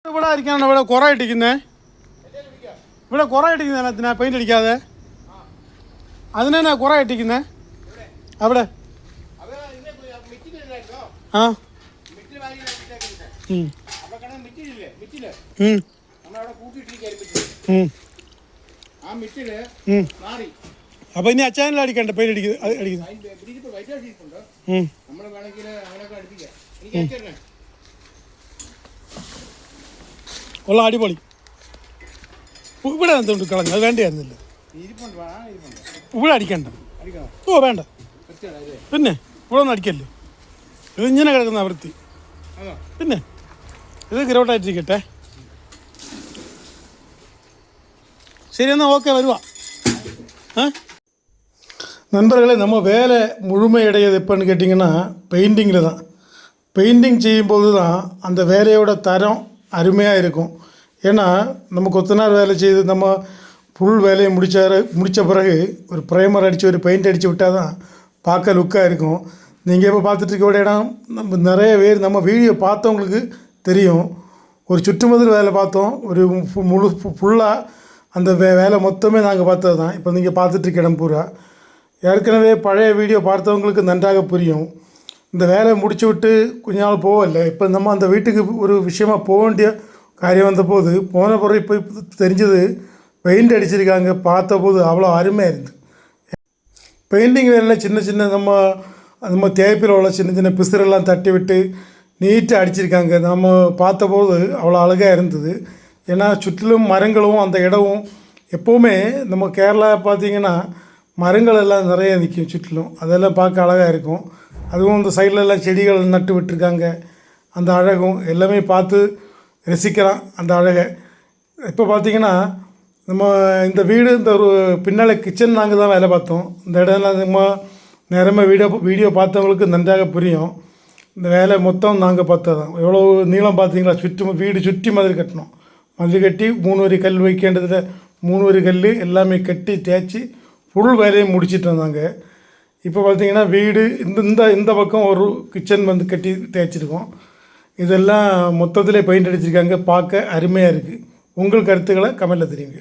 ഇവിടെ അടിക്കാണ് ഇവിടെ കുറേ ഇട്ടിക്കുന്നേ ഇവിടെ കുറേ ഇട്ടിക്കുന്നേ അതിനാ പെയിൻ്റ് അടിക്കാതെ അതിനാ കുറേ ഇട്ടിക്കുന്നേ അവിടെ ആ അപ്പൊ ഇനി അച്ചാനിൽ അടിക്കണ്ട പെയിൻ്റ് അടിക്കുന്നത് ഉള്ള അടിപൊളി ഇവിടെ എന്തുകൊണ്ട് കളഞ്ഞു അത് വേണ്ടിയായിരുന്നില്ല ഇവിടെ അടിക്കണ്ട ഓ വേണ്ട പിന്നെ ഇവിടെ ഒന്നും അടിക്കല്ലോ ഇത് ഇങ്ങനെ കിടക്കുന്ന വൃത്തി പിന്നെ ഇത് ഗ്രൗണ്ടായിട്ടിരിക്കട്ടെ சரி என்ன ஓகே வருவா நண்பர்களே நம்ம வேலை முழுமையடையது எப்போன்னு கேட்டிங்கன்னா பெயிண்டிங்கில் தான் பெயிண்டிங் செய்யும்போது தான் அந்த வேலையோட தரம் அருமையாக இருக்கும் ஏன்னா நம்ம கொத்தனார் வேலை செய்து நம்ம ஃபுல் வேலையை முடித்த பிறகு ஒரு ப்ரைமர் அடித்து ஒரு பெயிண்ட் அடித்து விட்டால் தான் பார்க்க லுக்காக இருக்கும் நீங்கள் இப்போ பார்த்துட்ருக்க இடம் நம்ம நிறைய பேர் நம்ம வீடியோ பார்த்தவங்களுக்கு தெரியும் ஒரு சுற்றுமதில் வேலை பார்த்தோம் ஒரு ஃபுல்லாக அந்த வேலை மொத்தமே நாங்கள் பார்த்தது தான் இப்போ நீங்கள் பார்த்துட்ருக்க இடம் பூரா ஏற்கனவே பழைய வீடியோ பார்த்தவங்களுக்கு நன்றாக புரியும் இந்த வேலையை முடிச்சு விட்டு கொஞ்ச நாள் போகல இப்போ நம்ம அந்த வீட்டுக்கு ஒரு விஷயமாக போக வேண்டிய காரியம் வந்தபோது போன பிறகு இப்போ தெரிஞ்சது பெயிண்ட் அடிச்சிருக்காங்க பார்த்தபோது அவ்வளோ அருமையாக இருந்தது பெயிண்டிங் வேலையில் சின்ன சின்ன நம்ம தேய்ப்பில் உள்ள சின்ன சின்ன பிசுரெல்லாம் தட்டி விட்டு நீட்டாக அடிச்சிருக்காங்க நம்ம பார்த்தபோது அவ்வளோ அழகாக இருந்தது ஏன்னா சுற்றிலும் மரங்களும் அந்த இடமும் எப்போவுமே நம்ம கேரளா பார்த்திங்கன்னா மரங்கள் எல்லாம் நிறைய நிற்கும் சுற்றிலும் அதெல்லாம் பார்க்க அழகாக இருக்கும் அதுவும் இந்த சைட்லெல்லாம் செடிகள் நட்டு விட்டுருக்காங்க அந்த அழகும் எல்லாமே பார்த்து ரசிக்கலாம் அந்த அழகை இப்போ பார்த்திங்கன்னா நம்ம இந்த வீடு இந்த ஒரு பின்னால் கிச்சன் நாங்கள் தான் வேலை பார்த்தோம் இந்த இடம்லாம் நம்ம நேரமாக வீடியோ பார்த்தவங்களுக்கு நன்றாக புரியும் இந்த வேலை மொத்தம் நாங்கள் பார்த்தது தான் எவ்வளோ நீளம் பார்த்தீங்களா வீடு சுற்றி மாதிரி கட்டணும் மதில் கட்டி 3 வரி கல் வைക്കേണ്ടதில் 3 வரி கல் எல்லாமே கட்டி தேய்ச்சி ஃபுல் வேலையை முடிச்சிட்டு வந்தாங்க இப்போ பார்த்திங்கன்னா வீடு இந்த பக்கம் ஒரு கிச்சன் வந்து கட்டி தேய்ச்சிருக்கோம் இதெல்லாம் மொத்தத்தில் பெயிண்ட் அடிச்சிருக்காங்க பார்க்க அருமையாக இருக்குது உங்கள் கருத்துக்களை கமெண்ட்டில் தெரியுங்க